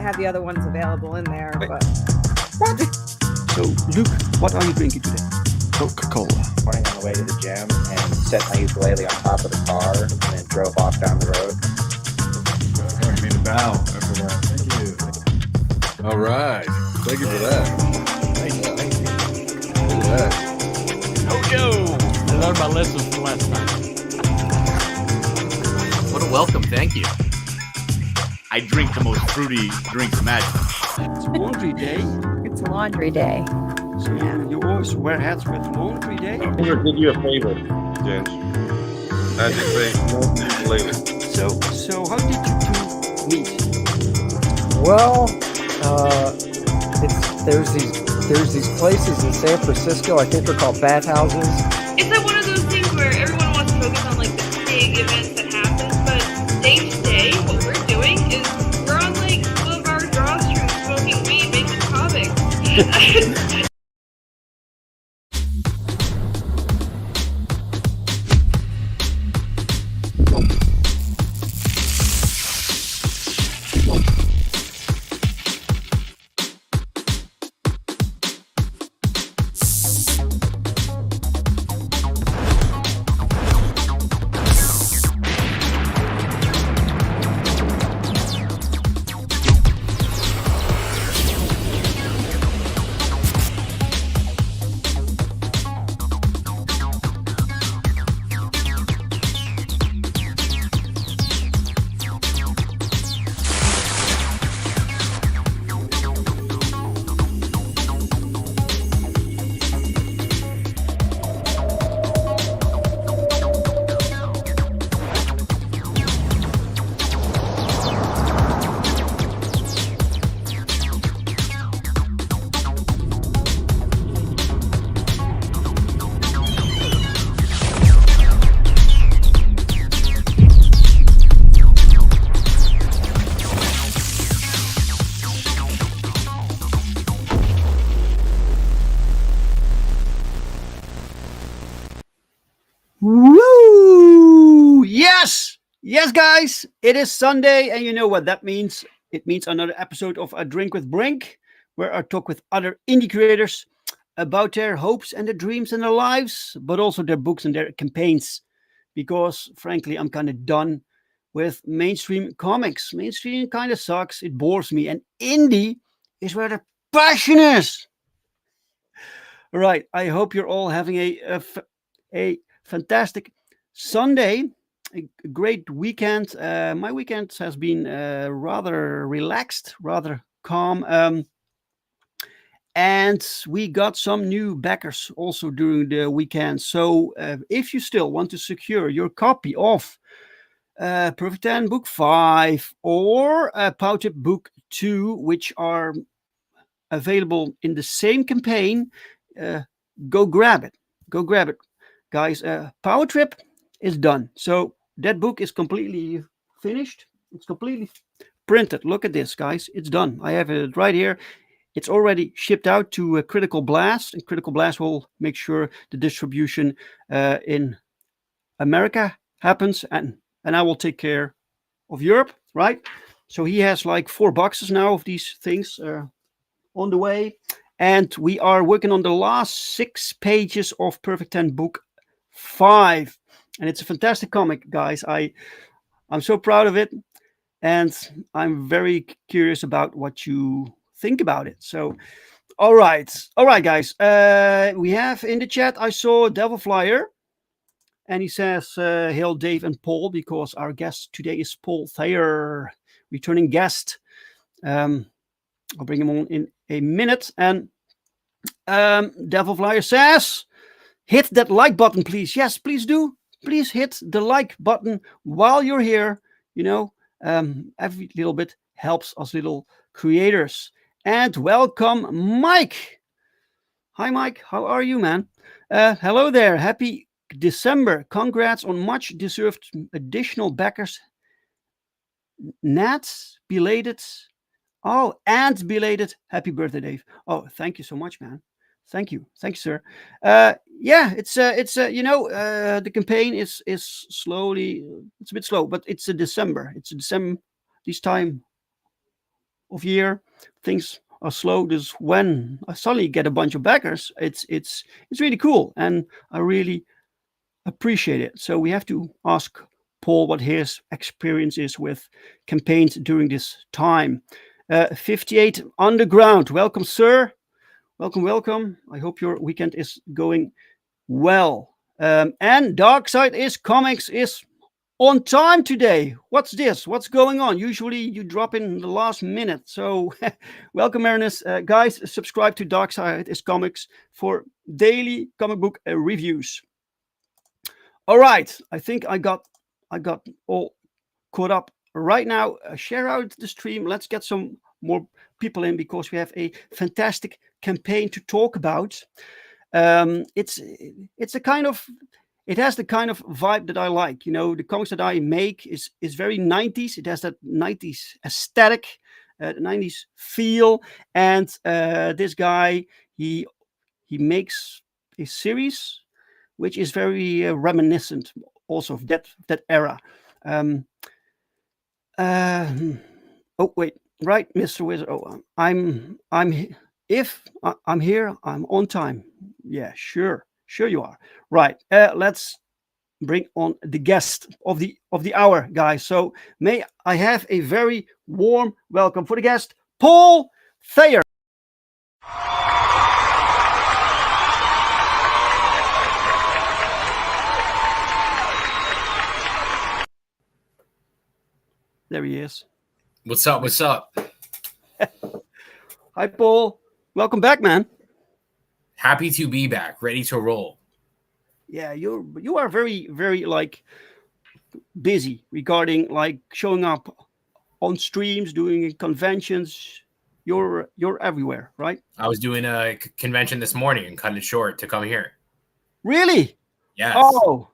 have the other ones available in there. But So, Luke, what are you drinking today? Coca-Cola. Morning on the way to the gym and set my ukulele on top of the car and then drove off down the road. I need a bow after that. Thank you. All right. Thank you for that. Thank you. Look at that. Yo! I learned my lessons from last time. What a welcome, thank you. I drink the most fruity drink imaginable. It's laundry day. it's laundry day. So you always wear hats with laundry day. Peter did you a favor, James. Magic face. Ukulele. So how did you two meet? Well, there's these places in San Francisco. I think they're called bathhouses. It's like one of those things where everyone wants to focus on like the big events that happen, but day to day, what we're doing is we're on like one of our drawstrings, smoking weed, making comics. Woo! Yes, guys. It is Sunday, and you know what that means. It means another episode of A Drink with Brink, where I talk with other indie creators about their hopes and their dreams and their lives, but also their books and their campaigns. Because frankly, I'm kind of done with mainstream comics. Mainstream kind of sucks. It bores me, and indie is where the passion is. All right. I hope you're all having a fantastic Sunday, a great weekend. My weekend has been rather relaxed, rather calm. And we got some new backers also during the weekend. So if you still want to secure your copy of Perfect 10 Book 5 or POWERTRIP Book 2, which are available in the same campaign, go grab it. Go grab it. Guys, POWERTRIP is done. So that book is completely finished. It's completely printed. Look at this, guys. It's done. I have it right here. It's already shipped out to Critical Blast, and Critical Blast will make sure the distribution in America happens, and I will take care of Europe, right? So he has like 4 boxes now of these things on the way, and we are working on the last 6 pages of Perfect 10 Book 5, and it's a fantastic comic, guys. I'm so proud of it, and I'm very curious about what you think about it. So all right, guys, we have in the chat, I saw Devil Flyer, and he says hail Dave and Paul, because our guest today is Paul Thayer, returning guest. I'll bring him on in a minute. And Devil Flyer says, hit that like button, please. Yes, please do. Please hit the like button while you're here. You know, every little bit helps us little creators. And welcome, Mike. Hi, Mike. How are you, man? Hello there. Happy December. Congrats on much deserved additional backers. Nats, belated. Oh, and belated happy birthday, Dave. Oh, thank you so much, man. Thank you, sir. Yeah, it's the campaign is slowly. It's a bit slow, but it's a December. It's a December this time of year, things are slow. This when I suddenly get a bunch of backers, it's really cool, and I really appreciate it. So we have to ask Paul what his experience is with campaigns during this time. 58 Underground, welcome, sir. Welcome. I hope your weekend is going well. And Dark Side is Comics is on time today. What's this? What's going on? Usually you drop in the last minute. So welcome, Ernest. Guys, subscribe to Dark Side is Comics for daily comic book reviews. All right. I think I got all caught up right now. Share out the stream. Let's get some more people in because we have a fantastic campaign to talk about. It's a kind of, it has the kind of vibe that I like. You know, the comics that I make is very 90s. It has that 90s aesthetic, 90s feel. And this guy, he makes a series which is very reminiscent also of that era. Oh wait, right, Mr. Wizard. Oh, I'm here, I'm on time. Yeah, sure you are. Right. Let's bring on the guest of the hour, guys. So may I have a very warm welcome for the guest, Paul Thayer. There he is. What's up? Hi, Paul. Welcome back, man. Happy to be back, ready to roll. Yeah, you are very, very like busy regarding like showing up on streams, doing conventions. You're everywhere, right? I was doing a convention this morning and cut it short to come here. Really? Yes. Oh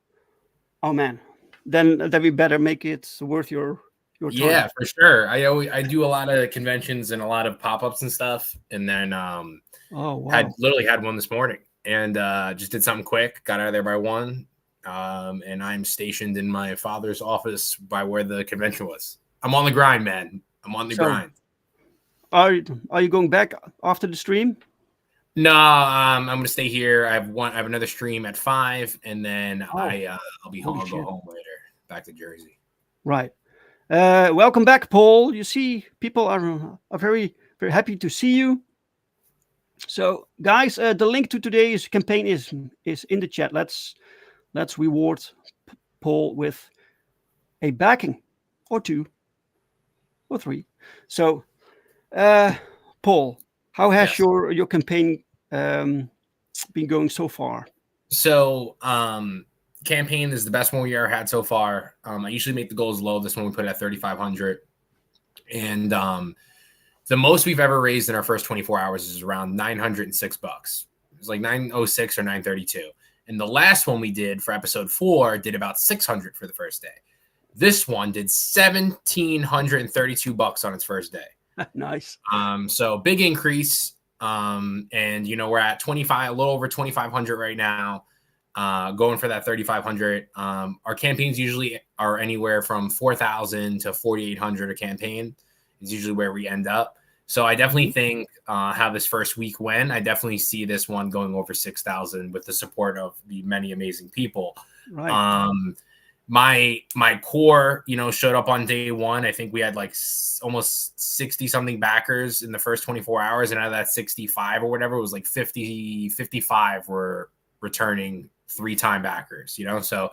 man. Then we better make it worth your time. Yeah, for sure. I do a lot of conventions and a lot of pop-ups and stuff, and then oh wow. had one this morning and just did something quick, got out of there by 1, and I'm stationed in my father's office by where the convention was. I'm on the grind, man. I'm on the grind. Are you going back after the stream? No, I'm gonna stay here. I have another stream at 5, and then I'll be home. I'll go home later, back to Jersey. Right. Welcome back, Paul. You see, people are very, very happy to see you. So, guys, the link to today's campaign is in the chat. Let's reward Paul with a backing, or 2, or 3. So, Paul, how has your campaign been going so far? So, campaign is the best one we ever had so far. I usually make the goals low. This one we put at 3,500, and the most we've ever raised in our first 24 hours is around $906. It's like 906 or 932. And the last one we did for episode 4 did about 600 for the first day. This one did $1,732 on its first day. Nice. So big increase. And we're at a little over 2,500 right now. Going for that 3,500. Our campaigns usually are anywhere from 4,000 to 4,800 a campaign is usually where we end up. So I definitely think how this first week went, I definitely see this one going over 6,000 with the support of the many amazing people. Right. My core, showed up on day 1. I think we had like almost 60 something backers in the first 24 hours. And out of that 65 or whatever, it was like 55 were returning 3-time backers, so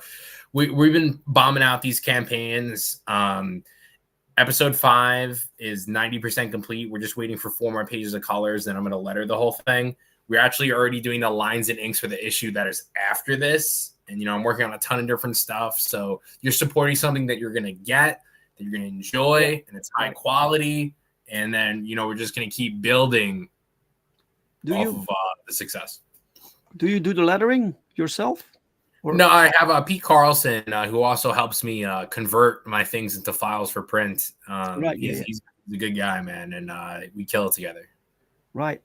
we've been bombing out these campaigns. Episode 5 is 90% complete. We're just waiting for 4 more pages of colors, then I'm going to letter the whole thing. We're actually already doing the lines and inks for the issue that is after this, and I'm working on a ton of different stuff. So you're supporting something that you're going to get, that you're going to enjoy, and it's high quality, and then we're just going to keep building off of the success. Do you do the lettering yourself? No, I have Pete Carlson, who also helps me convert my things into files for print. Right, he's a good guy, man, and we kill it together. Right.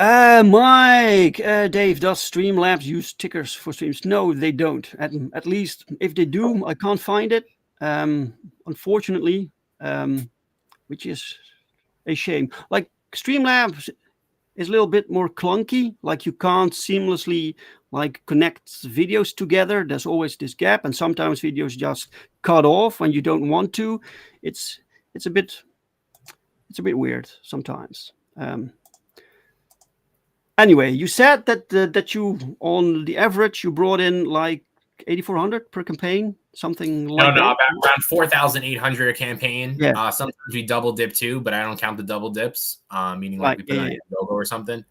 Mike, Dave, does Streamlabs use tickers for streams? No, they don't. At least if they do, I can't find it. Unfortunately, which is a shame. Like Streamlabs is a little bit more clunky. Like you can't seamlessly like connect videos together. There's always this gap, and sometimes videos just cut off when you don't want to. It's a bit weird sometimes. Anyway, you said that you on the average you brought in like 8,400 per campaign, something like that. No, around 4,800 a campaign. Yeah. Sometimes we double dip too, but I don't count the double dips, meaning like we put on a logo or something.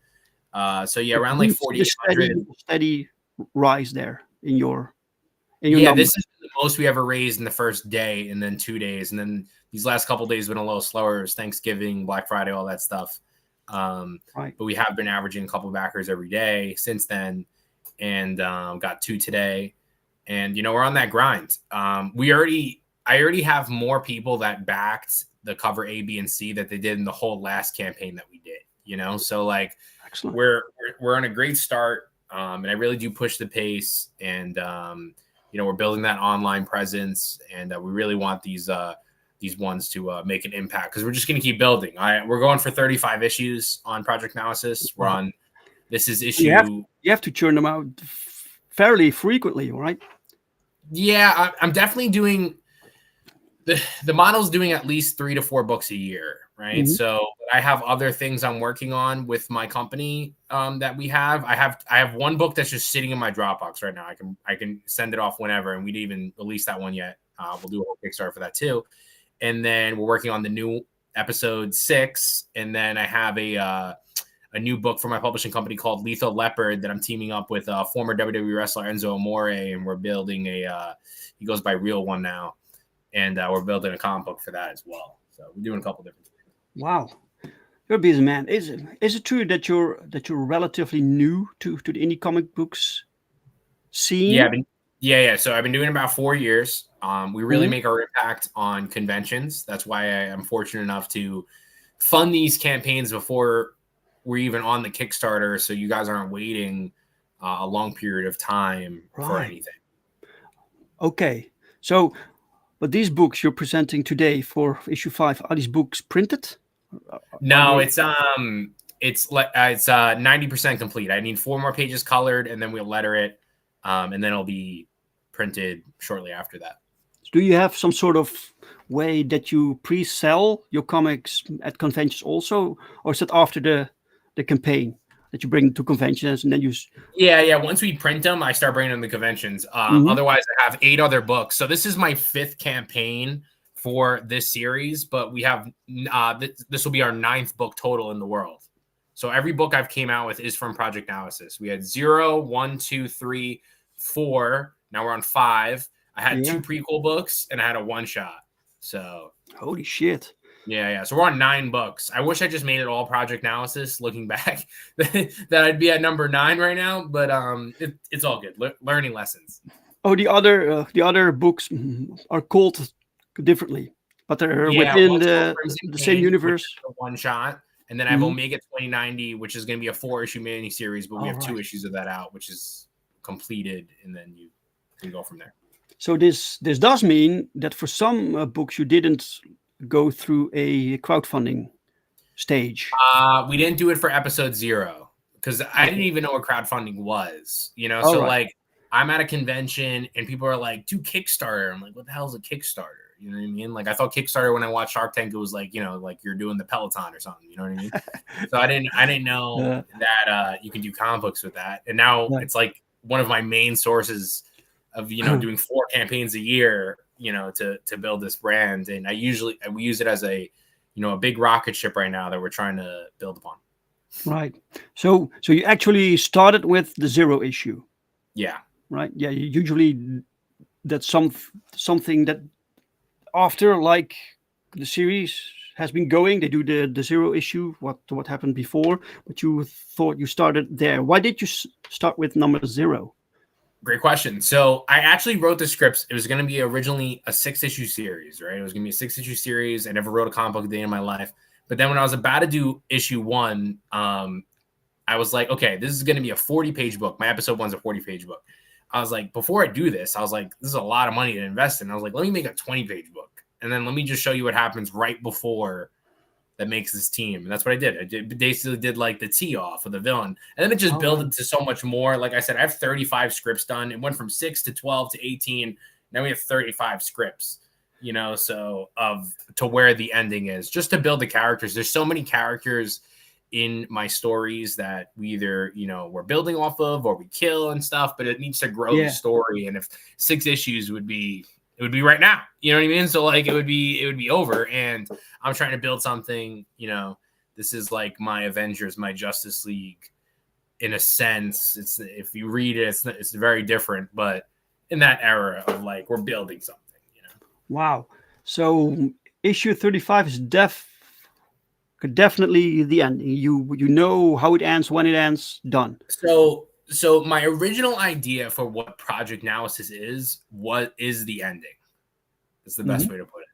So yeah, around like 4,800. Steady rise there in your numbers. This is the most we ever raised in the first day, and then 2 days, and then these last couple of days have been a little slower. It was Thanksgiving, Black Friday, all that stuff. But we have been averaging a couple of backers every day since then, and got 2 today. And, we're on that grind. I already have more people that backed the cover A, B, and C that they did in the whole last campaign that we did, so like, excellent. We're on a great start. And I really do push the pace, and, we're building that online presence, and we really want these ones to make an impact, because we're just going to keep building. We're going for 35 issues on Project Naosis. We're on, this is issue. You have to churn them out fairly frequently, right? Yeah, I'm definitely doing the model's doing at least 3 to 4 books a year, right? Mm-hmm. So I have other things I'm working on with my company that we have. I have one book that's just sitting in my Dropbox right now. I can send it off whenever, and we didn't even release that one yet. We'll do a whole Kickstarter for that too. And then we're working on the new episode 6, and then I have a new book for my publishing company called Lethal Leopard that I'm teaming up with former WWE wrestler Enzo Amore, and we're building he goes by Real One now, and we're building a comic book for that as well. So we're doing a couple different things. Wow, you're a busy man. Is it true that you're relatively new to the indie comic books scene? Yeah. So I've been doing it about 4 years. We really make our impact on conventions. That's why I am fortunate enough to fund these campaigns before we're even on the Kickstarter, so you guys aren't waiting a long period of time for anything. Okay, so but these books you're presenting today for issue 5, are these books printed? No, it's 90% complete. I need 4 more pages colored, and then we'll letter it, and then it'll be printed shortly after that. Do you have some sort of way that you pre-sell your comics at conventions also, or is it after the campaign that you bring to conventions and then you? Yeah. Once we print them, I start bringing them to conventions. Otherwise, I have 8 other books. So this is my 5th campaign for this series, but we have this will be our 9th book total in the world. So every book I've came out with is from Project Naosis. We had 0, 1, 2, 3, 4. Now we're on 5. I had 2 prequel books and I had a one-shot. So holy shit. Yeah. So we're on 9 books. I wish I just made it all Project Naosis. Looking back, that I'd be at number 9 right now. But it's all good. Learning lessons. Oh, the other books are called differently, but they're within the same universe. One shot, and then I have Omega 2090, which is going to be a 4-issue miniseries, but we have 2 issues of that out, which is completed, and then you can go from there. So this does mean that for some books you didn't go through a crowdfunding stage. We didn't do it for episode 0 because I didn't even know what crowdfunding was. So like I'm at a convention and people are like, "Do Kickstarter." I'm like, "What the hell is a Kickstarter?" You know what I mean? Like I thought Kickstarter when I watched Shark Tank, it was like like you're doing the Peloton or something. You know what I mean? So I didn't know that you can do comic books with that, and now it's like one of my main sources of doing 4 campaigns a year. To build this brand, and we use it as a big rocket ship right now that we're trying to build upon. Right. So you actually started with the 0 issue. Yeah. Right. Yeah. Usually that's something that after like the series has been going, they do the 0 issue. What happened before? But you thought you started there. Why did you start with number 0? Great question. So I actually wrote the scripts. It was going to be originally a 6-issue series, right? It was going to be a 6-issue series. I never wrote a comic book a day in my life. But then when I was about to do issue 1, I was like, okay, this is going to be a 40-page book. My episode 1's a 40-page book. I was like, before I do this, I was like, this is a lot of money to invest in. I was like, let me make a 20-page book. And then let me just show you what happens right before that makes this team. And that's what I did. Basically did like the tee off of the villain. And then it just built into so much more. Like I said, I have 35 scripts done. It went from 6 to 12 to 18. Now we have 35 scripts, you know, so to where the ending is, just to build the characters. There's so many characters in my stories that we either, you know, we're building off of or we kill and stuff, but it needs to grow the story. And if 6 issues would be right now, you know what I mean? So like it would be over. And I'm trying to build something, you know, this is like my Avengers, my Justice League in a sense. It's, if you read it, it's very different, but in that era of like, we're building something, you know? Wow. So issue 35 is definitely the ending. You know how it ends, when it ends, done. So my original idea for what Project Naosis is, what is the ending? It's the best way to put it.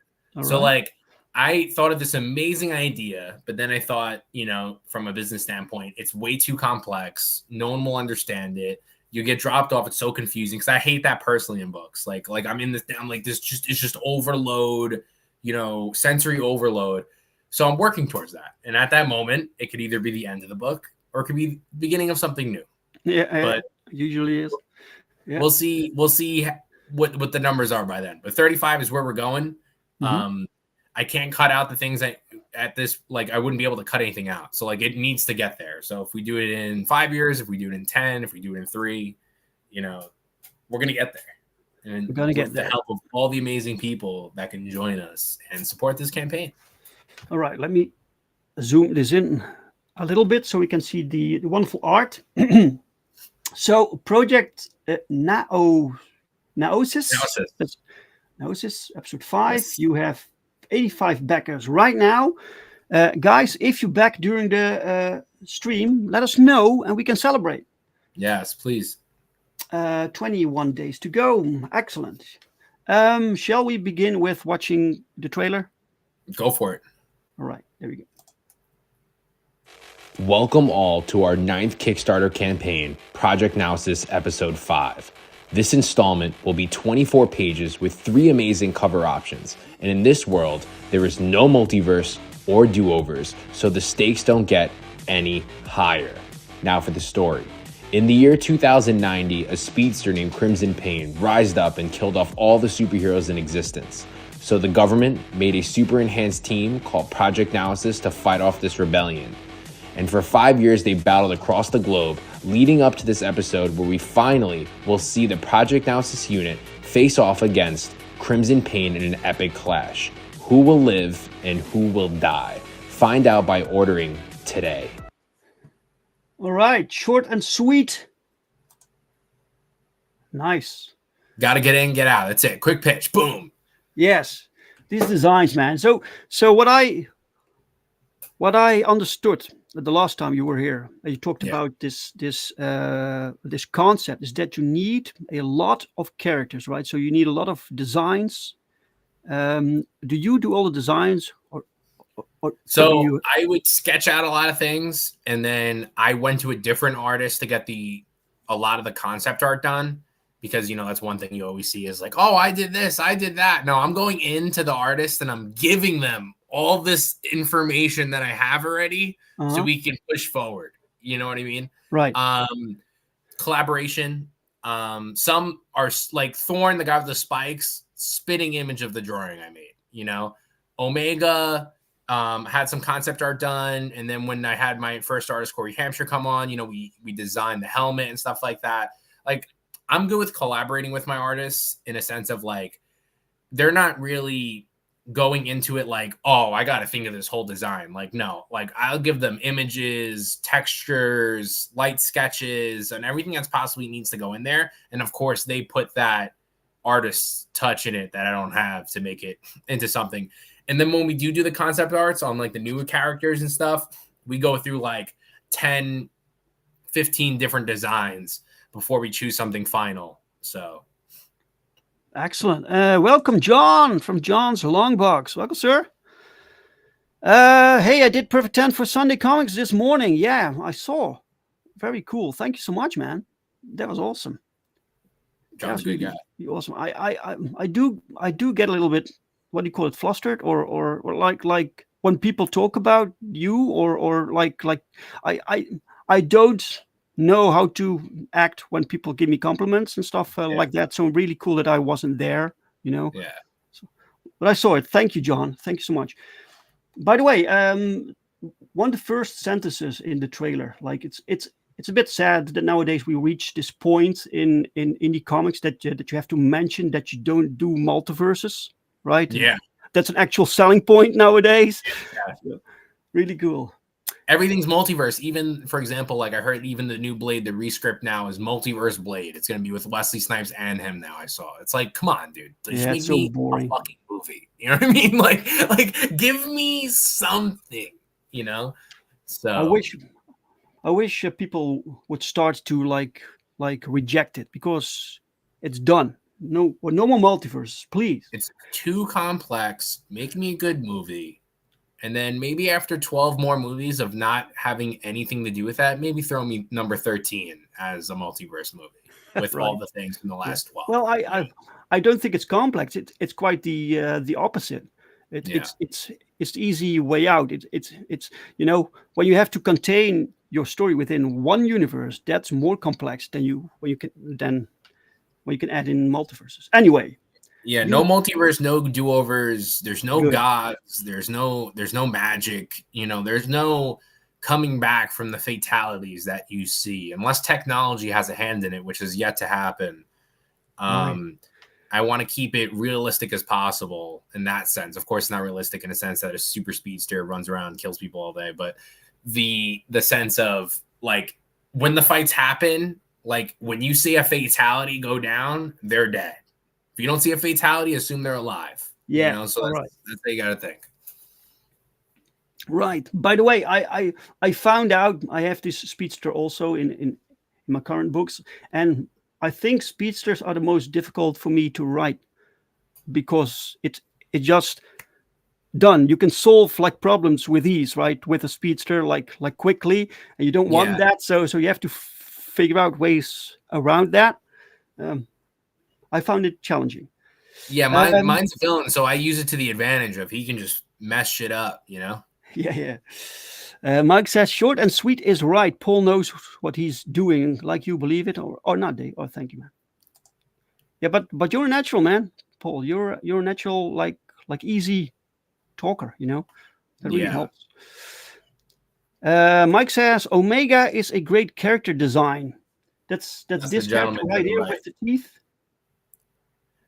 So like, I thought of this amazing idea, but then I thought, you know, from a business standpoint, it's way too complex. No one will understand it. You get dropped off. It's so confusing because I hate that personally in books. Like I'm like this it's just overload, you know, sensory overload. So I'm working towards that. And at that moment, it could either be the end of the book or it could be the beginning of something new. Yeah, but usually is. Yeah. We'll see what the numbers are by then. But 35 is where we're going. I can't cut out the things at this, like I wouldn't be able to cut anything out. So like it needs to get there. So if we do it in 5 years, if we do it in 10, if we do it in 3, you know, we're going to get there. And we're going to get there. With the help of all the amazing people that can join us and support this campaign. All right, let me zoom this in a little bit so we can see the wonderful art. So Project Naosis, episode 5. Yes. You have 85 backers right now. Guys, if you back during the stream, let us know and we can celebrate. Yes, please. 21 days to go. Excellent. Shall we begin with watching the trailer? Go for it. All right, there we go. Welcome all to our 9th Kickstarter campaign, Project Naosis Episode 5. This installment will be 24 pages with 3 amazing cover options. And in this world, there is no multiverse or do-overs, so the stakes don't get any higher. Now for the story. In the year 2090, a speedster named Crimson Pain rised up and killed off all the superheroes in existence. So the government made a super enhanced team called Project Naosis to fight off this rebellion. And for 5 years, they battled across the globe, leading up to this episode where we finally will see the Project Naosis unit face off against Crimson Pain in an epic clash. Who will live and who will die? Find out by ordering today. All right, short and sweet. Nice. Got to get in, get out. That's it. Quick pitch. Boom. Yes, these designs, man. So what I understood the last time you were here, you talked about this concept is that you need a lot of characters, right? So you need a lot of designs. Do you do all the designs, or so I would sketch out a lot of things, and then I went to a different artist to get a lot of the concept art done. Because, you know, that's one thing you always see is like, oh, I did this, I did that. No, I'm going into the artist and I'm giving them all this information that I have already so we can push forward. You know what I mean? Right. Collaboration. Some are like Thorn, the guy with the spikes, spitting image of the drawing I made. You know, Omega had some concept art done. And then when I had my first artist, Corey Hampshire, come on, you know, we designed the helmet and stuff like that. Like, I'm good with collaborating with my artists in a sense of like, they're not really going into it like, oh, I got to think of this whole design. Like, no, like I'll give them images, textures, light sketches, and everything that's possibly needs to go in there. And of course they put that artist's touch in it that I don't have to make it into something. And then when we do the concept arts on like the newer characters and stuff, we go through like 10, 15 different designs before we choose something final. So excellent. Welcome, John, from John's Longbox. Welcome, sir. Hey, I did Perfect 10 for Sunday Comics this morning. Yeah, I saw. Very cool. Thank you so much, man. That was awesome. John's good guy. Awesome. I do get a little bit, what do you call it, flustered or like when people talk about you, or like I don't know how to act when people give me compliments and stuff like that. So really cool that I wasn't there, you know. Yeah. But I saw it. Thank you, John. Thank you so much. By the way, one of the first sentences in the trailer, like it's a bit sad that nowadays we reach this point in indie comics that you have to mention that you don't do multiverses, right? Yeah. That's an actual selling point nowadays. Yeah. So, really cool. Everything's multiverse. Even, for example, like I heard even the new Blade, the rescript now is multiverse Blade. It's going to be with Wesley Snipes and him now. I saw. It's like, come on, dude. Just make it's so me boring. a fucking movie. You know what I mean? Like give me something, you know? So I wish people would start to like reject it, because it's done. No more multiverse, please. It's too complex. Make me a good movie. And then maybe after 12 more movies of not having anything to do with that, maybe throw me number 13 as a multiverse movie with Right. all the things from the last 12. Well, I don't think it's complex. It's quite the opposite. It's the easy way out. It's you know, when you have to contain your story within one universe, that's more complex than when you can add in multiverses. Anyway. Yeah, no multiverse, no do-overs. There's no Good. gods. There's no magic. You know, there's no coming back from the fatalities that you see, unless technology has a hand in it, which is yet to happen. Right. I want to keep it realistic as possible in that sense. Of course, not realistic in a sense that a super speedster runs around and kills people all day, but the sense of like when the fights happen, like when you see a fatality go down, they're dead. If you don't see a fatality, assume they're alive. Yeah. You know? So that's how you got to think. Right. By the way, I found out I have this speedster also in my current books, and I think speedsters are the most difficult for me to write, because it just done. You can solve like problems with ease, right? With a speedster, like quickly, and you don't want that, so you have to figure out ways around that. I found it challenging. Yeah, mine's a villain, so I use it to the advantage of he can just mess shit up, you know? Yeah. Mike says, short and sweet is right. Paul knows what he's doing, like you believe it, or not, Dave. Oh, thank you, man. Yeah, but you're a natural, man, Paul. You're a natural, like easy talker, you know? That really helps. Mike says, Omega is a great character design. That's this character right here with the teeth.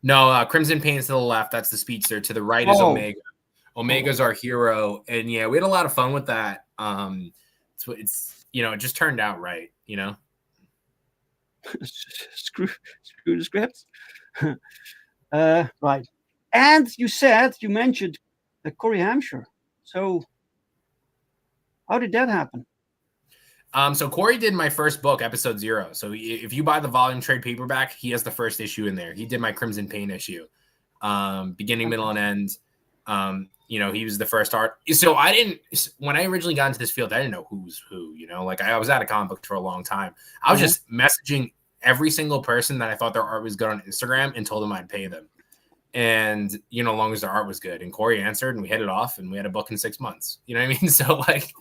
No, Crimson Pain's to the left. That's the speedster. To the right is Omega. Omega's our hero, and yeah, we had a lot of fun with that. It's you know, it just turned out right, you know. screw the scripts. Right, and you mentioned Corey Hampshire. So, how did that happen? So Corey did my first book, episode 0. So if you buy the volume trade paperback, he has the first issue in there. He did my Crimson Pain issue, beginning, middle, and end. You know, he was the first art. So when I originally got into this field, I didn't know who's who, you know, like I was at a comic book for a long time. I was just messaging every single person that I thought their art was good on Instagram and told them I'd pay them. And, you know, as long as their art was good. And Corey answered and we hit it off and we had a book in 6 months. You know what I mean? So like,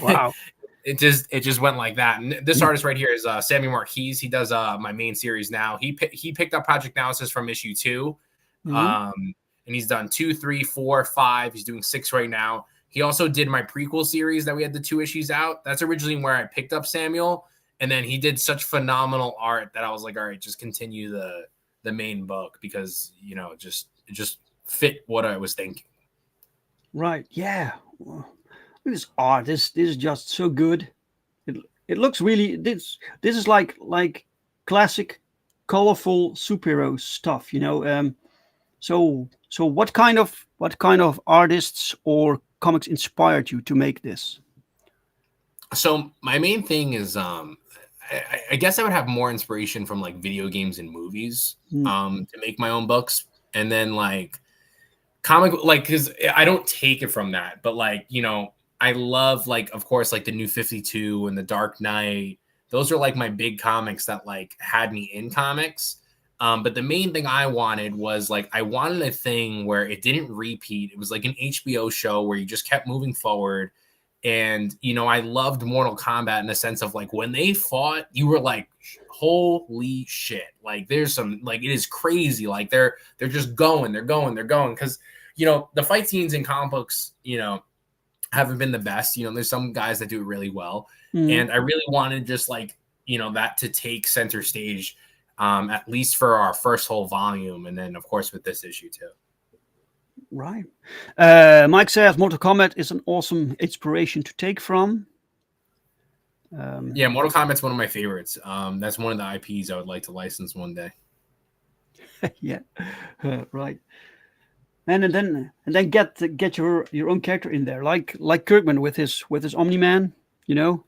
wow. It just went like that. And this artist right here is Sammy Marquez. He does my main series now. He picked up Project Naosis from issue 2. And he's done 2, 3, 4, 5. He's doing 6 right now. He also did my prequel series that we had the 2 issues out. That's originally where I picked up Samuel. And then he did such phenomenal art that I was like, all right, just continue the main book, because, you know, it just fit what I was thinking. Right. Yeah. Look at this art. This is just so good. It looks really, this is like classic, colorful superhero stuff, you know. So what kind of artists or comics inspired you to make this? So my main thing is I guess I would have more inspiration from like video games and movies to make my own books, and then like comic, like, because I don't take it from that, but like, you know, I love, like, of course, like the New 52 and the Dark Knight. Those are like my big comics that like had me in comics. But the main thing I wanted was like, I wanted a thing where it didn't repeat. It was like an HBO show where you just kept moving forward. And, you know, I loved Mortal Kombat in the sense of like when they fought, you were like, holy shit. Like there's some, like, it is crazy. Like they're just going. Cause, you know, the fight scenes in comic books, you know, haven't been the best. You know, there's some guys that do it really well. And I really wanted just like, you know, that to take center stage, at least for our first whole volume. And then of course with this issue too. Right. Mike says Mortal Kombat is an awesome inspiration to take from. Yeah, Mortal Kombat's one of my favorites. That's one of the IPs I would like to license one day. Yeah, right. And then get your own character in there, like Kirkman with his Omni-Man. You know.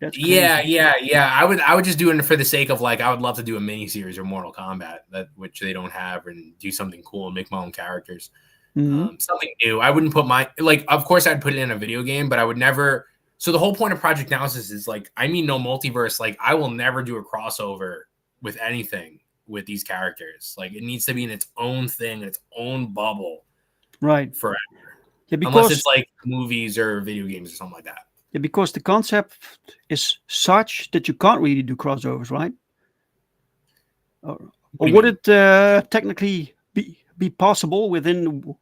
That's crazy. Yeah. I would just do it for the sake of like I would love to do a mini series of Mortal Kombat which they don't have, and do something cool and make my own characters. Something new. I wouldn't put of course I'd put it in a video game, but I would never. So the whole point of Project Naosis is like, I mean, no multiverse. Like I will never do a crossover with anything with these characters. Like it needs to be in its own thing, its own bubble, right? Forever. Yeah, because unless it's like movies or video games or something like that. Yeah, because the concept is such that you can't really do crossovers, right? Or would it technically be possible within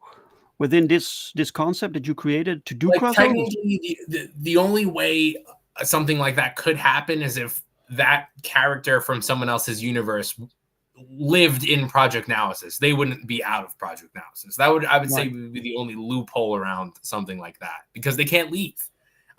this concept that you created to do crossovers? Technically, the only way something like that could happen is if that character from someone else's universe lived in Project Naosis. They wouldn't be out of Project Naosis. That would, I would say, would be the only loophole around something like that, because they can't leave.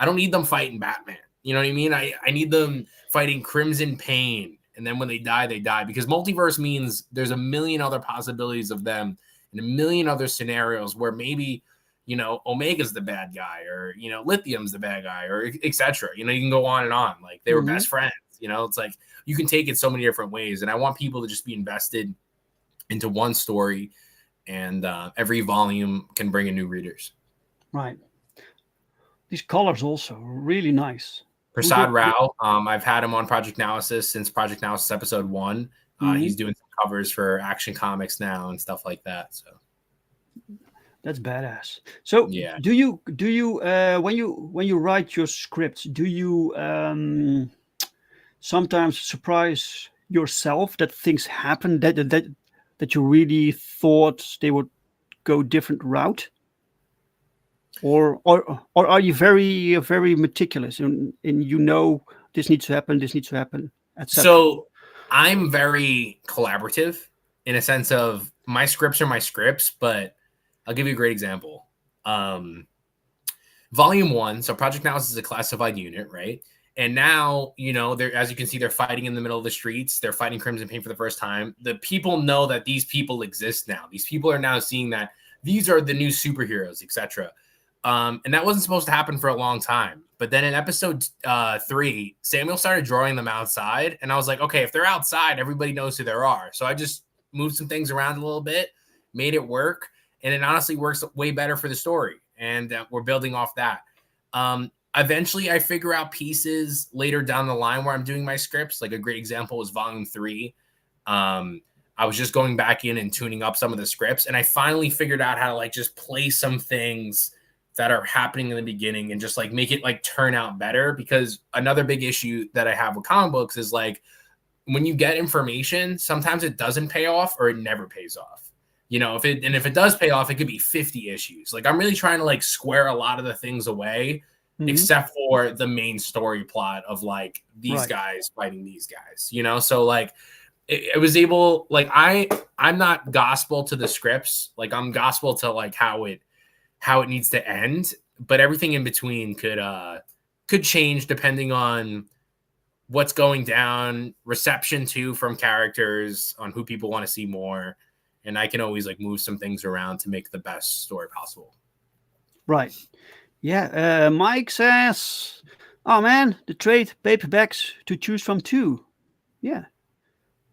I don't need them fighting Batman. You know what I mean? I need them fighting Crimson Pain. And then when they die, because multiverse means there's a million other possibilities of them in a million other scenarios where maybe, you know, Omega's the bad guy, or, you know, Lithium's the bad guy, or etc. You know, you can go on and on. Like they were best friends. You know, it's like you can take it so many different ways. And I want people to just be invested into one story, and every volume can bring in new readers. Right. These colors also really nice. Prasad Rao, I've had him on Project Naosis since Project Naosis episode 1. He's doing some covers for Action Comics now and stuff like that. So that's badass. So yeah, do you when you write your scripts, do you sometimes surprise yourself that things happen that you really thought they would go different route? Or are you very, very meticulous and you know this needs to happen, etc.? So I'm very collaborative in a sense of my scripts are my scripts, but I'll give you a great example. Volume 1, so Project Naosis is a classified unit, right? And now, you know, they're, as you can see, they're fighting in the middle of the streets. They're fighting Crimson Pain for the first time. The people know that these people exist now. These people are now seeing that these are the new superheroes, etc. And that wasn't supposed to happen for a long time. But then in episode 3, Samuel started drawing them outside. And I was like, okay, if they're outside, everybody knows who they are. So I just moved some things around a little bit, made it work. And it honestly works way better for the story. And we're building off that. Eventually, I figure out pieces later down the line where I'm doing my scripts. Like a great example is volume 3. I was just going back in and tuning up some of the scripts. And I finally figured out how to like just play some things that are happening in the beginning and just like make it like turn out better. Because another big issue that I have with comic books is like when you get information, sometimes it doesn't pay off or it never pays off. You know, if it does pay off, it could be 50 issues. Like I'm really trying to like square a lot of the things away, except for the main story plot of like these guys fighting these guys, you know? So like it was able, like I'm not gospel to the scripts. Like I'm gospel to like how it needs to end, but everything in between could change depending on what's going down, reception too from characters, on who people want to see more. And I can always like move some things around to make the best story possible. Right. Yeah. Mike says, oh man, the trade paperbacks to choose from too. Yeah.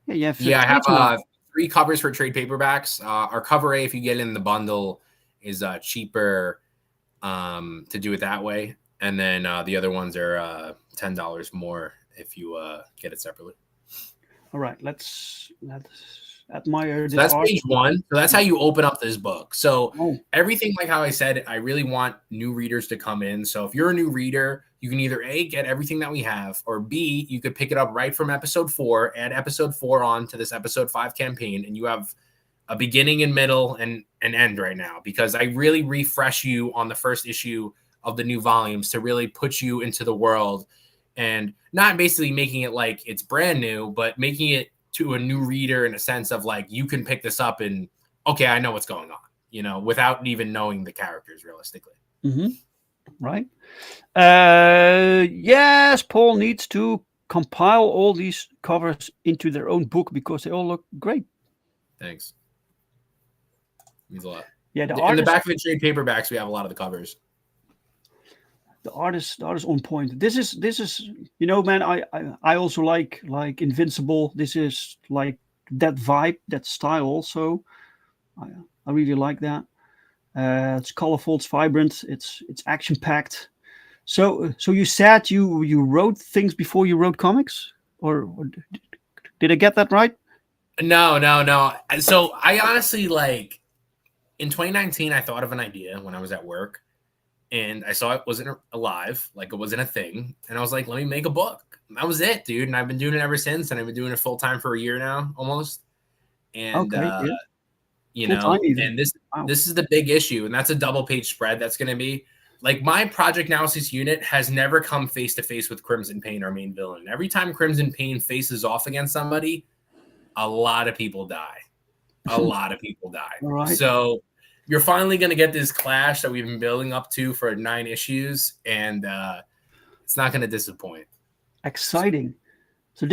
Yeah. I have 3 covers for trade paperbacks. Our cover A, if you get in the bundle, is cheaper to do it that way. And then the other ones are $10 more if you get it separately. All right, let's admire So this that's art. page 1. So that's how you open up this book. So Oh. everything, like how I said, I really want new readers to come in. So if you're a new reader, you can either A, get everything that we have, or B, you could pick it up right from episode 4, add episode 4 on to this episode 5 campaign, and you have a beginning and middle and an end right now, because I really refresh you on the first issue of the new volumes to really put you into the world, and not basically making it like it's brand new, but making it to a new reader in a sense of like, you can pick this up and, okay, I know what's going on, you know, without even knowing the characters realistically. Mm-hmm. Right. Yes, Paul needs to compile all these covers into their own book because they all look great. Thanks. Means a lot. Yeah, the in art the is, back of the trade paperbacks, we have a lot of the covers. the art is on point. This is you know, man, I also like Invincible. This is like that vibe, that style also. I really like that. It's colorful, it's vibrant, it's action packed. So you said you wrote things before you wrote comics, or did I get that right? No. So I honestly, like, in 2019, I thought of an idea when I was at work, and I saw it wasn't alive, like it wasn't a thing, and I was like, let me make a book. And that was it, dude. And I've been doing it ever since, and I've been doing it full time for a year now, almost. And Okay, yeah. you Full-time know, even. and this Wow. this is the big issue, and that's a double page spread. That's going to be like, my Project Naosis unit has never come face to face with Crimson Pain, our main villain. Every time Crimson Pain faces off against somebody, a lot of people die. A lot of people die. All right. So you're finally going to get this clash that we've been building up to for 9 issues, and it's not going to disappoint. Exciting. So how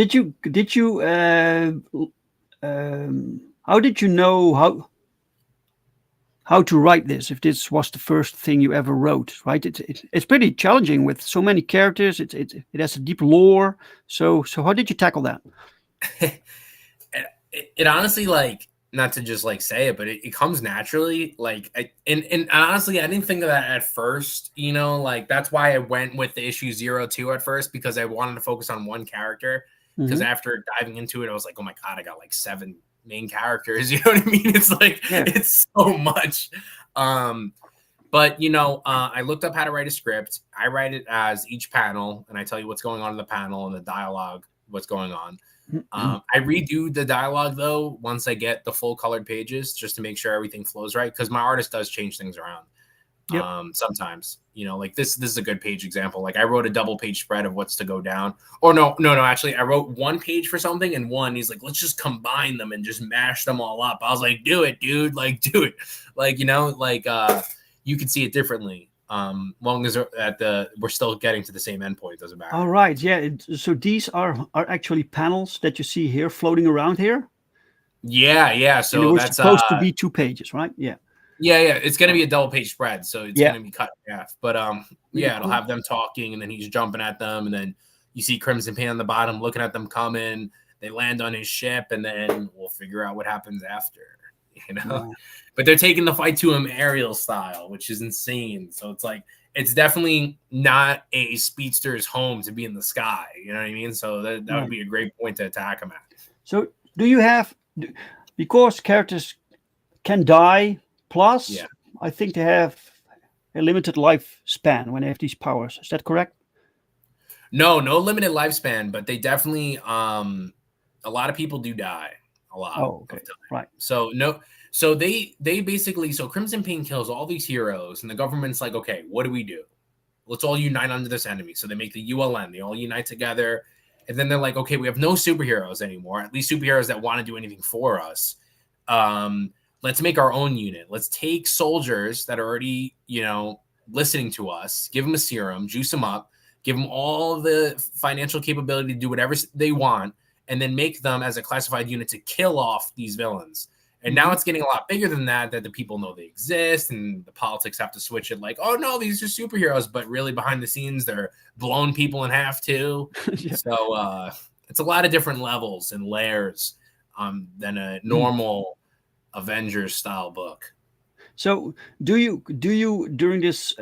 did you know how to write this, if this was the first thing you ever wrote, right? It's pretty challenging with so many characters. It has a deep lore. So how did you tackle that? It honestly, like, not to just like say it, but it comes naturally. Like, and honestly, I didn't think of that at first, you know, like that's why I went with the issue 02 at first, because I wanted to focus on one character. Because after diving into it, I was like, oh my God, I got like 7 main characters. You know what I mean? It's like, It's so much. But you know, I looked up how to write a script. I write it as each panel, and I tell you what's going on in the panel and the dialogue, what's going on. I redo the dialogue though once I get the full colored pages, just to make sure everything flows right, because my artist does change things around. Sometimes, you know, like this is a good page example. Like I wrote a double page spread of what's to go down, or no, actually I wrote 1 page for something, and he's like, let's just combine them and just mash them all up. I was like, do it, dude, like do it. Like, you know, like you can see it differently. Long as we're still getting to the same endpoint, doesn't matter. All right, yeah. So these are actually panels that you see here floating around here. Yeah. So and that's supposed to be 2 pages, right? Yeah. Yeah. It's gonna be a double page spread, so it's gonna be cut in half. But it'll have them talking, and then he's jumping at them, and then you see Crimson Pain on the bottom looking at them coming. They land on his ship, and then we'll figure out what happens after. You know, but they're taking the fight to him aerial style, which is insane. So it's like, it's definitely not a speedster's home to be in the sky. You know what I mean? So that would be a great point to attack him at. So do you have, because characters can die, plus I think they have a limited lifespan when they have these powers. Is that correct? No limited lifespan, but they definitely, a lot of people do die. A lot. Oh, okay. Right. So they basically, so Crimson Pain kills all these heroes, and the government's like, okay, what do we do? Let's all unite under this enemy. So they make the ULN. They all unite together, and then they're like, okay, we have no superheroes anymore. At least superheroes that want to do anything for us. Let's make our own unit. Let's take soldiers that are already, you know, listening to us, give them a serum, juice them up, give them all the financial capability to do whatever they want, and then make them as a classified unit to kill off these villains. And now it's getting a lot bigger than that the people know they exist, and the politics have to switch it like, oh no, these are superheroes, but really behind the scenes, they're blowing people in half too. So it's a lot of different levels and layers than a normal Avengers style book. So do you during this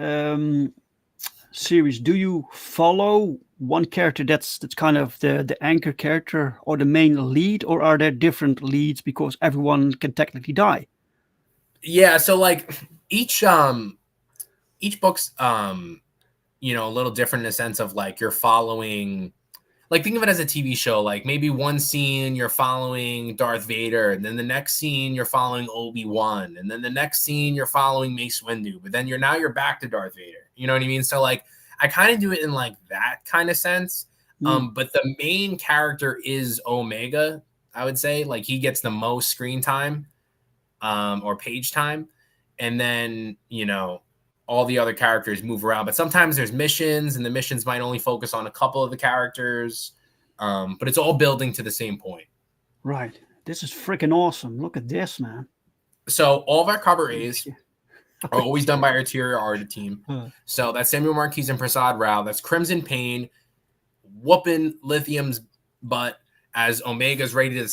series, do you follow one character that's kind of the anchor character or the main lead, or are there different leads because everyone can technically die? Yeah, so like each book's you know, a little different in the sense of like you're following, like think of it as a TV show. Like maybe one scene you're following Darth Vader, and then the next scene you're following Obi-Wan, and then the next scene you're following Mace Windu, but then you're back to Darth Vader. You know what I mean? So like I kind of do it in like that kind of sense. But the main character is Omega, I would say. Like he gets the most screen time or page time. And then, you know, all the other characters move around. But sometimes there's missions, and the missions might only focus on a couple of the characters. But it's all building to the same point. Right. This is freaking awesome. Look at this, man. So all of our cover A's are always done by our interior art team. So that's Samuel Marquise and Prasad Rao. That's Crimson Pain whooping Lithium's butt as Omega's ready to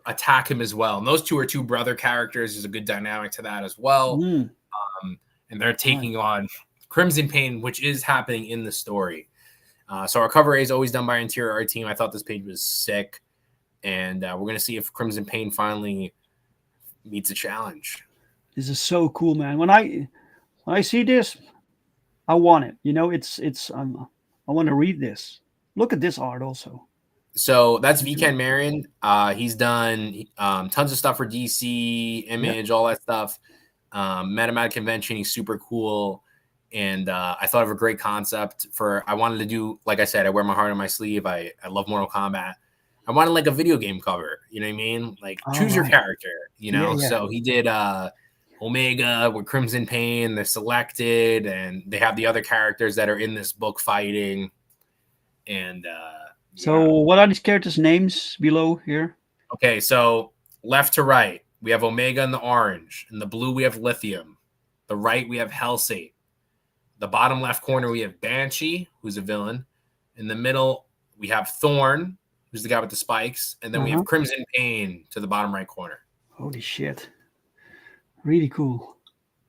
attack him as well. And those two are two brother characters. There's a good dynamic to that as well. And they're taking on Crimson Pain, which is happening in the story. So our cover A is always done by our interior art team. I thought this page was sick. And we're going to see if Crimson Pain finally meets a challenge. This is so cool, man. When I see this, I want it. You know, I want to read this. Look at this art also. So that's Viken Marion. He's done tons of stuff for DC, Image, all that stuff. Met him at a convention. He's super cool. And I thought of a great concept I wanted to do, like I said, I wear my heart on my sleeve. I love Mortal Kombat. I wanted like a video game cover. You know what I mean? Like choose your character, you know? Yeah. So he did Omega with Crimson Pain. They're selected, and they have the other characters that are in this book fighting. And so what are these characters' names below here? Okay, so left to right, we have Omega in the orange. In the blue, we have Lithium. The right, we have Hellsate. The bottom left corner, we have Banshee, who's a villain. In the middle, we have Thorn, who's the guy with the spikes. And then we have Crimson Pain to the bottom right corner. Holy shit. Really cool.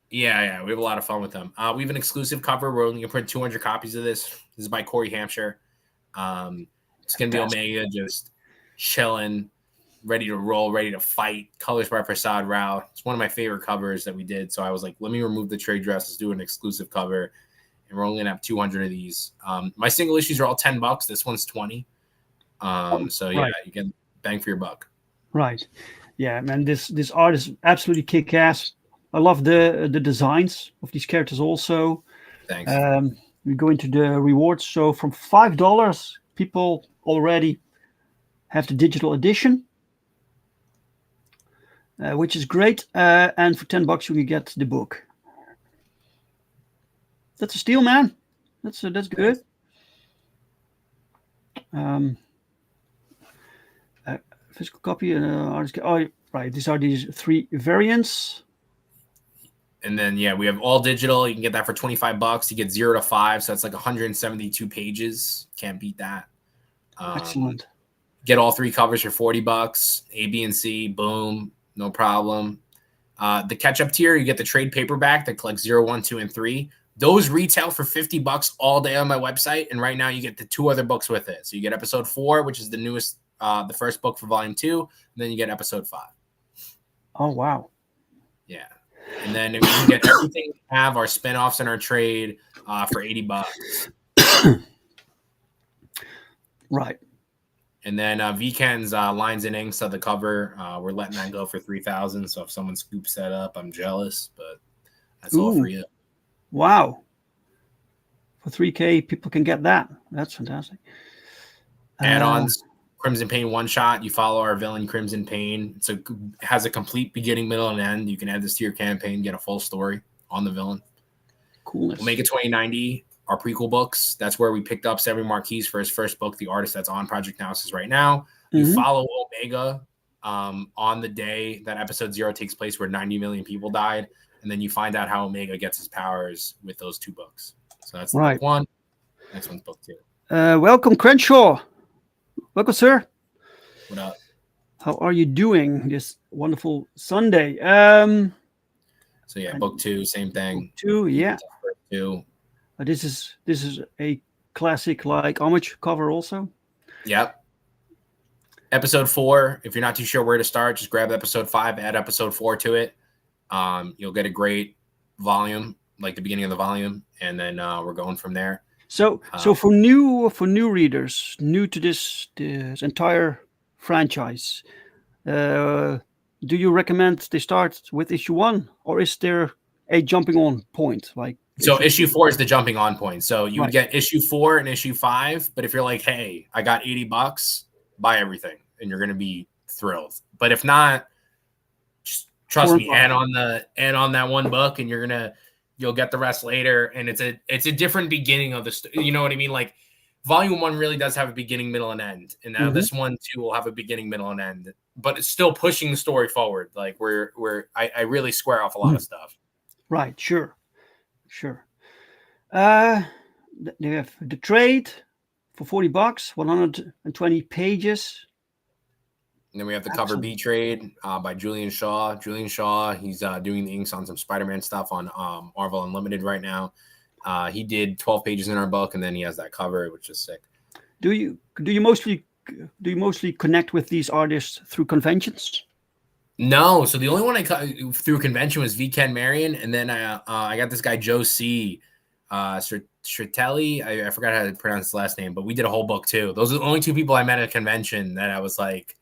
Yeah, we have a lot of fun with them. We have an exclusive cover. We're only going to print 200 copies of this. This is by Corey Hampshire. It's going to be Omega just chilling, ready to roll, ready to fight. Colors by Prasad Rao. It's one of my favorite covers that we did. So I was like, let me remove the trade dress. Let's do an exclusive cover. And we're only going to have 200 of these. My single issues are all $10. This one's $20. So yeah, you can bang for your buck. Right. Yeah, man, this art is absolutely kick-ass. I love the designs of these characters also. Thanks. We go into the rewards. So from $5, people already have the digital edition, which is great. And for $10, you can get the book. That's a steal, man. That's good. Physical copy and artist. Oh, right. These are these 3 variants. And then, yeah, we have all digital. You can get that for $25. You get 0 to 5. So that's like 172 pages. Can't beat that. Excellent. Get all 3 covers for $40. A, B, and C. Boom. No problem. The catch-up tier, you get the trade paperback that collects 0, 1, 2, and 3. Those retail for $50 all day on my website. And right now you get the 2 other books with it. So you get episode 4, which is the newest, the first book for volume 2. And then you get episode 5. Oh, wow. Yeah. And then we can get everything we have, our spinoffs and our trade for $80. Right. And then Viken's lines and inks of the cover, we're letting that go for $3,000. So if someone scoops that up, I'm jealous, but that's all for you. Wow. For $3K, people can get that. That's fantastic. Add-ons, Crimson Pain one shot. You follow our villain Crimson Pain. It has a complete beginning, middle, and end. You can add this to your campaign, get a full story on the villain. Coolness. We'll make it 2090. Our prequel books. That's where we picked up Samuel Marquise for his first book, the artist that's on Project Naosis right now. You follow Omega on the day that episode 0 takes place, where 90 million people died, and then you find out how Omega gets his powers with those 2 books. So that's book 1. Next one's book 2. Welcome, Crenshaw. Welcome, sir. What up? How are you doing this wonderful Sunday? So yeah, book 2, same thing. Book 2, yeah. Book 2. This is a classic like homage cover also. Yep. Episode 4. If you're not too sure where to start, just grab episode 5, add episode 4 to it. You'll get a great volume, like the beginning of the volume, and then we're going from there. So for new readers, new to this entire franchise, do you recommend they start with issue 1, or is there a jumping on point? Like, so issue 4 is the jumping on point. So you Right. get issue 4 and issue 5, but if you're like, hey, I got $80, buy everything, and you're gonna be thrilled. But if not, just trust me, add on that one book, and you'll get the rest later. And it's a different beginning of the you know what I mean? Like volume 1 really does have a beginning, middle, and end, and now this one too will have a beginning, middle, and end. But it's still pushing the story forward. Like I really square off a lot of stuff. Right, sure. They have the trade for $40, 120 pages. And then we have the cover B trade by Julian Shaw. Julian Shaw, he's doing the inks on some Spider-Man stuff on Marvel Unlimited right now. He did 12 pages in our book, and then he has that cover, which is sick. Do you mostly connect with these artists through conventions? No, so the only one I cut through convention was V. Ken Marion, and then I got this guy Joe C. Stratelli. I forgot how to pronounce his last name, but we did a whole book too. Those are the only 2 people I met at a convention that I was like,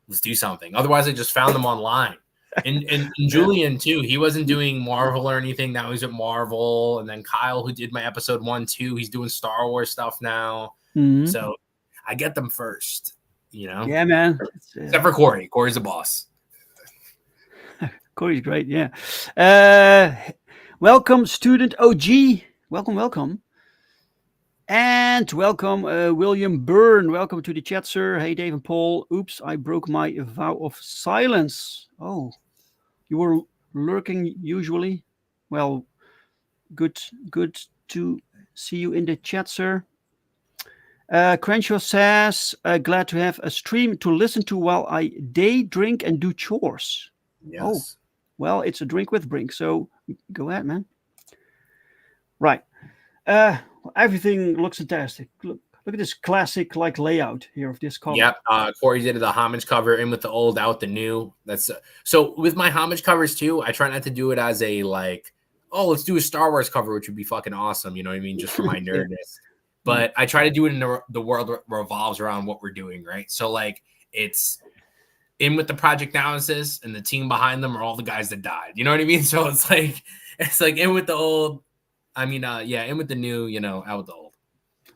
let's do something. Otherwise, I just found them online. And Julian too. He wasn't doing Marvel or anything. Now he's at Marvel. And then Kyle, who did my episode 1, 2, he's doing Star Wars stuff now. So I get them first. You know? Yeah, man. Except for Corey. Corey's the boss. Corey's great, yeah. Welcome, student OG. Welcome. And welcome, William Byrne. Welcome to the chat, sir. Hey, Dave and Paul. Oops, I broke my vow of silence. Oh, you were lurking usually. Well, good to see you in the chat, sir. Crenshaw says, glad to have a stream to listen to while I day drink and do chores. Yes. Oh, well, it's a drink with Brink, so go ahead, man. Right. Everything looks fantastic. Look at this classic like layout here of this cover. Yep. Corey did the homage cover in with the old, out the new. That's so with my homage covers too. I try not to do it as a like, oh, let's do a Star Wars cover, which would be fucking awesome. You know what I mean? Just for my nerdness. But I try to do it in the world that revolves around what we're doing, right? So like it's in with the Project Naosis, and the team behind them are all the guys that died. You know what I mean? So it's like in with the old. I mean, in with the new, out with the old.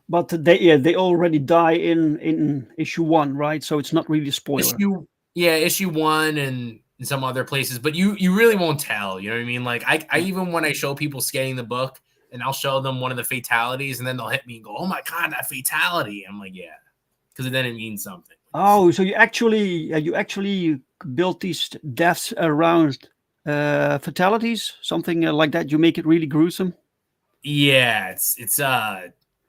But they already die in issue 1, right? So it's not really a spoiler. Issue 1 and some other places, but you really won't tell. You know what I mean? Like I even when I show people scanning the book, and I'll show them one of the fatalities, and then they'll hit me and go, "Oh my god, that fatality!" I'm like, "Yeah," because then it means something. Oh, so you actually built these deaths around fatalities, something like that. You make it really gruesome. Yeah, it's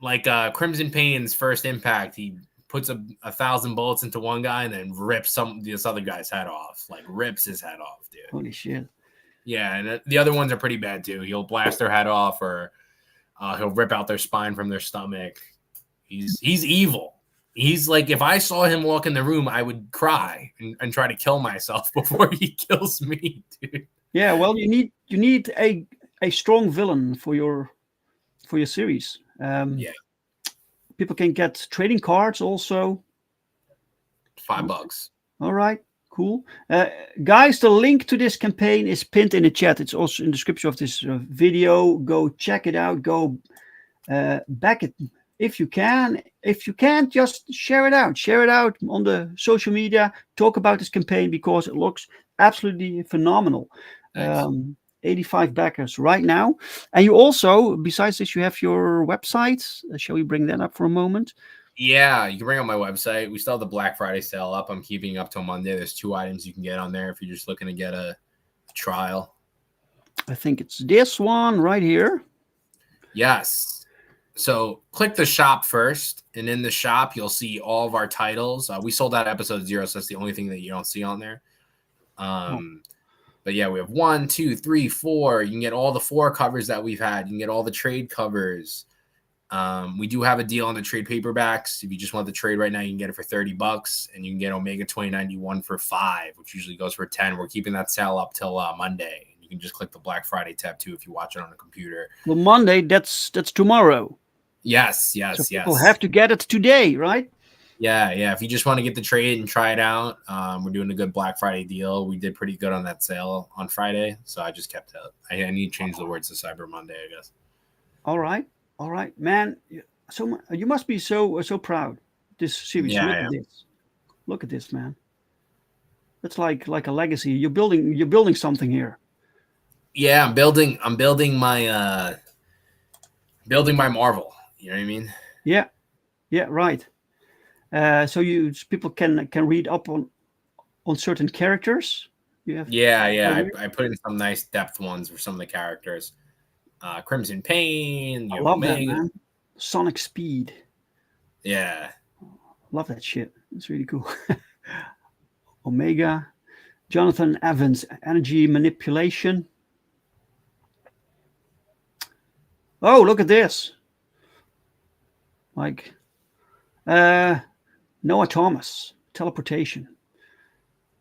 like Crimson Pain's first impact. He puts 1,000 bullets into one guy and then rips this other guy's head off. Like rips his head off, dude. Holy shit. Yeah, and the other ones are pretty bad too. He'll blast their head off, or he'll rip out their spine from their stomach. He's evil. He's like, if I saw him walk in the room, I would cry and try to kill myself before he kills me, dude. Yeah, well, you need a strong villain for your series. People can get trading cards also. $5. All right, cool. Guys, the link to this campaign is pinned in the chat. It's also in the description of this video. Go check it out. Go back it if you can. If you can't, just share it out. Share it out on the social media. Talk about this campaign because it looks absolutely phenomenal. 85 backers right now. And you also, besides this, you have your website. Shall we bring that up for a moment? Yeah, you can bring up my website. We still have the Black Friday sale up. I'm keeping up till Monday. There's 2 items you can get on there if you're just looking to get a trial. I think it's this one right here. Yes. So click the shop first, and in the shop, you'll see all of our titles. We sold out episode 0, so that's the only thing that you don't see on there. But yeah, we have 1, 2, 3, 4. You can get all the 4 covers that we've had. You can get all the trade covers. We do have a deal on the trade paperbacks. If you just want the trade right now, you can get it for $30, and you can get Omega 2091 for $5, which usually goes for $10. We're keeping that sale up till Monday. You can just click the Black Friday tab too if you watch it on a computer. Well, Monday, that's tomorrow. Yes. So people have to get it today, right? Yeah. If you just want to get the trade and try it out, we're doing a good Black Friday deal. We did pretty good on that sale on Friday, so I just kept it. I need to change the words to Cyber Monday, I guess. All right, man. So you must be so proud. This series. Yeah, Look at this, man. That's like a legacy. You're building something here. Yeah, I'm building my Marvel. You know what I mean? Yeah, right. So people can read up on certain characters. I put in some nice depth ones for some of the characters. Crimson Pain. I love that, man. Sonic Speed. Yeah. Love that shit. It's really cool. Omega. Jonathan Evans, Energy Manipulation. Oh, look at this. Like Noah Thomas, Teleportation.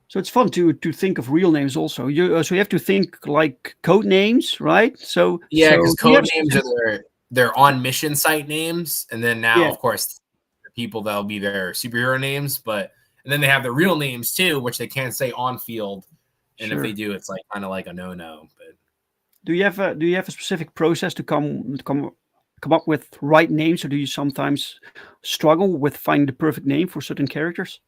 So it's fun to think of real names also. So you have to think like code names, right? So because code names are their on mission site names, and then now of course the people that'll be their superhero names, and then they have their real names too, which they can't say on field, and if they do, it's like kind of like a no. But do you have a specific process to come up with right names, or do you sometimes struggle with finding the perfect name for certain characters?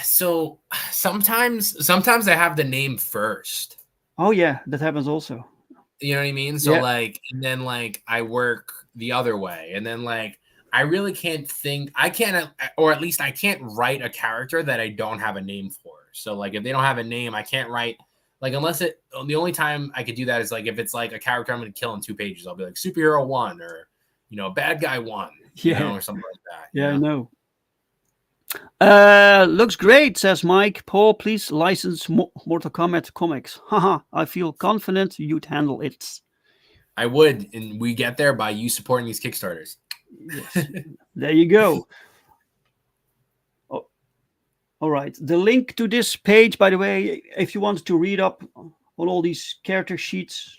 So sometimes I have the name first. Oh yeah, that happens also. You know what I mean? So and then I work the other way, and then I really can't think. I can't, or at least I can't write a character that I don't have a name for. So if they don't have a name, I can't write unless the only time I could do that is if it's a character I'm going to kill in 2 pages. I'll be like superhero 1 or bad guy 1, or something like that. Yeah, I know. Looks great, says Mike. Paul, please license Mortal Kombat comics. Haha, I feel confident you'd handle it. I would, and we get there by you supporting these Kickstarters. Yes. There you go. Oh, all right. The link to this page, by the way, if you wanted to read up on all these character sheets.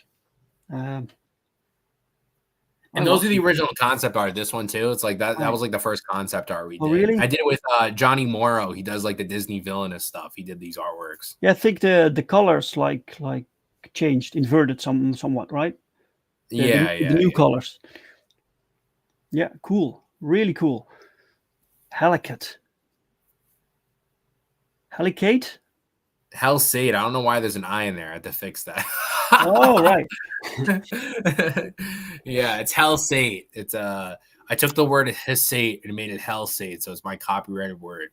And those are the original concept art. This one too. It's that was the first concept art we did. Oh, really? I did it with Johnny Morrow. He does the Disney villainous stuff. He did these artworks. Yeah, I think the colors changed, inverted somewhat, right? The new colors. Yeah, cool. Really cool. Helicate. Hellsate. I don't know why there's an I in there. I had to fix that. Oh, right. Yeah, it's Hellsate. It's I took the word Hissate and made it Hellsate, so it's my copyrighted word.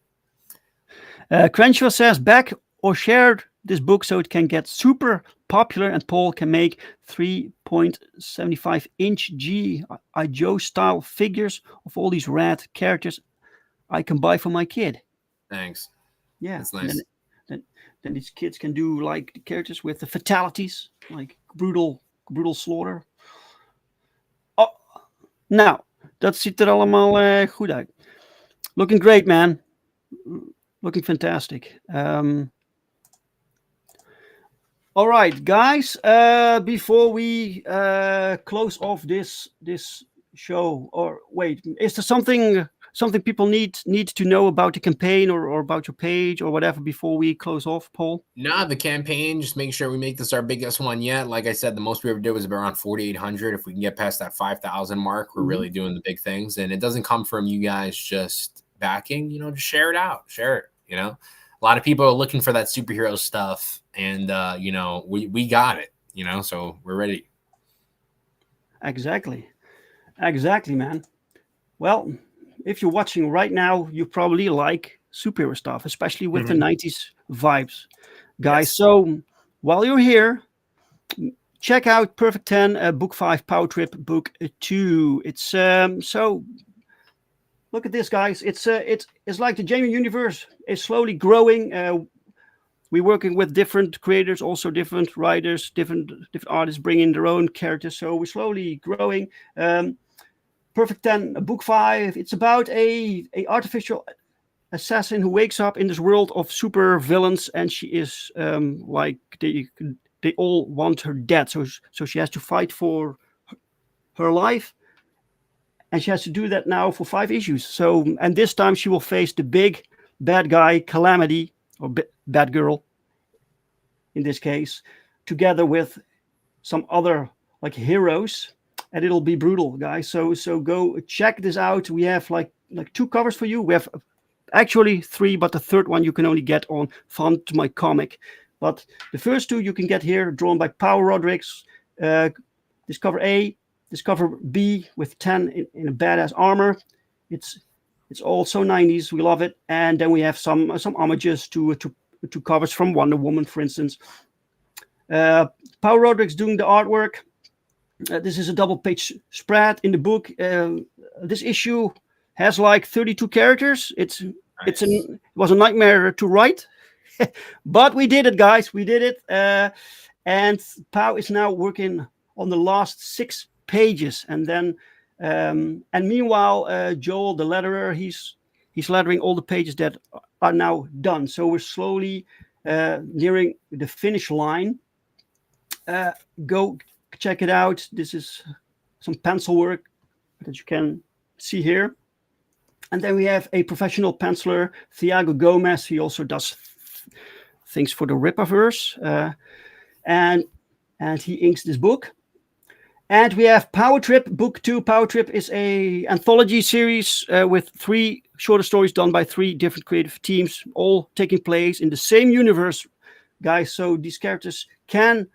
Crenshaw says back or shared this book so it can get super popular and Paul can make 3.75-inch G.I. Joe style figures of all these rad characters I can buy for my kid. Thanks. Yeah, that's nice. Then these kids can do the characters with the fatalities, brutal slaughter. Oh, nou, dat ziet er allemaal goed uit. Looking great, man. Looking fantastic. All right, guys. Before we close off this show, or wait, is there something people need to know about the campaign or about your page or whatever before we close off, Paul? No, the campaign, just make sure we make this our biggest one yet. Like I said, the most we ever did was around 4,800. If we can get past that 5,000 mark, we're really doing the big things. And it doesn't come from you guys just backing, just share it out. Share it, A lot of people are looking for that superhero stuff. And, we got it, so we're ready. Exactly, man. Well, if you're watching right now, you probably like superhero stuff, especially with the 90s vibes, guys. Yes. So while you're here, check out Perfect 10, Book 5, POWERTRIP, Book 2. It's so look at this, guys. It's like the Jamie universe is slowly growing. We're working with different creators, also different writers, different artists bringing their own characters. So we're slowly growing. Perfect 10, book 5. It's about a artificial assassin who wakes up in this world of super villains, and she is like they all want her dead. So she has to fight for her life, and she has to do that now for 5 issues. So, and this time she will face the big bad guy, Calamity, or bad girl in this case, together with some other like heroes, and it'll be brutal, guys. So go check this out. We have like 2 covers for you. We have actually 3, but the third one you can only get on Fun to My Comic. But the first 2 you can get here, drawn by Paul Rodrigues. This cover A, this cover B with 10 in a badass armor. It's all so 90s. We love it. And then we have some homages to covers from Wonder Woman, for instance. Paul Rodrigues doing the artwork. This is a double-page spread in the book. This issue has like 32 characters. It was a nightmare to write, but we did it, guys. We did it. And Pau is now working on the last 6 pages, and then and meanwhile, Joel, the letterer, he's lettering all the pages that are now done. So we're slowly nearing the finish line. Go check it out. This is some pencil work that you can see here. And then we have a professional penciler, Thiago Gomez. He also does things for the Rippaverse. And he inks this book. And we have POWERTRIP, book 2. POWERTRIP is a anthology series with 3 shorter stories done by 3 different creative teams, all taking place in the same universe, guys. So these characters can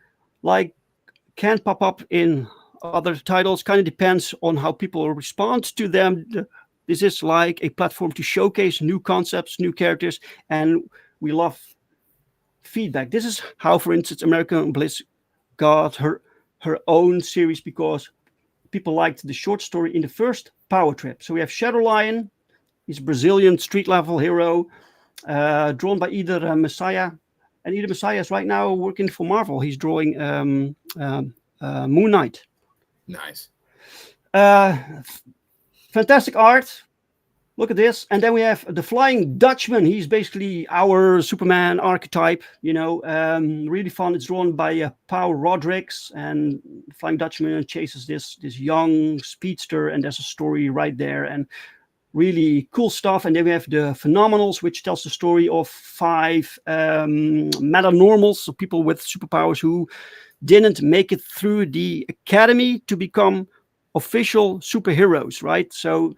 pop up in other titles. Kind of depends on how people respond to them. This is like a platform to showcase new concepts, new characters, and we love feedback. This is how, for instance, American Bliss got her own series, because people liked the short story in the first POWERTRIP. So we have Shadow Lion. He's a Brazilian street level hero, drawn by Eder Messiah. And Eder Messiah is right now working for Marvel. He's drawing Moon Knight. Nice. Fantastic art. Look at this. And then we have the Flying Dutchman. He's basically our Superman archetype, really fun. It's drawn by Paul Rodrigues, and Flying Dutchman chases this young speedster, and there's a story right there, and really cool stuff. And then we have the Phenomenals, which tells the story of 5 metanormals, so people with superpowers who didn't make it through the academy to become official superheroes, right? So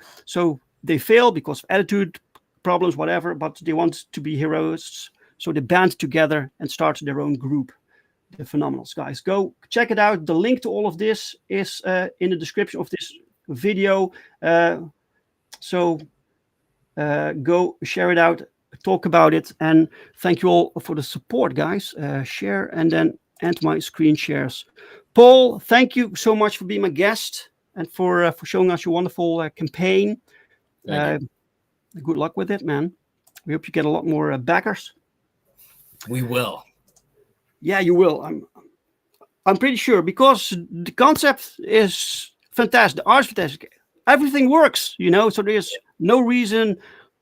they fail because of attitude problems, whatever, but they want to be heroes. So they band together and start their own group, the Phenomenals, guys. Go check it out. The link to all of this is in the description of this video. So go share it out, talk about it, and thank you all for the support, guys. Share and then end my screen shares. Paul, thank you so much for being my guest and for showing us your wonderful campaign. Good luck with it, man. We hope you get a lot more backers. We will. Yeah, you will. I'm pretty sure, because the concept is fantastic. The art's fantastic. Everything works, so there's no reason.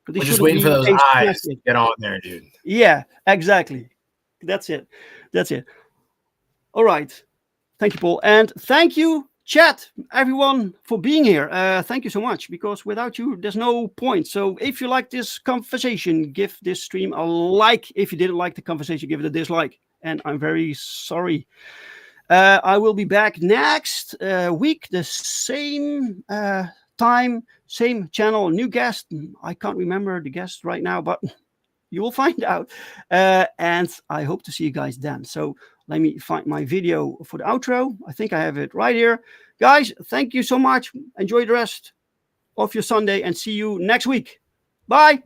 We're just waiting for those eyes to get on there, dude. Yeah, exactly. That's it. All right. Thank you, Paul. And thank you, chat, everyone, for being here. Thank you so much, because without you, there's no point. So if you like this conversation, give this stream a like. If you didn't like the conversation, give it a dislike. And I'm very sorry. I will be back next week, the same time, same channel, new guest. I can't remember the guest right now, but you will find out. And I hope to see you guys then. So let me find my video for the outro. I think I have it right here. Guys, thank you so much. Enjoy the rest of your Sunday and see you next week. Bye.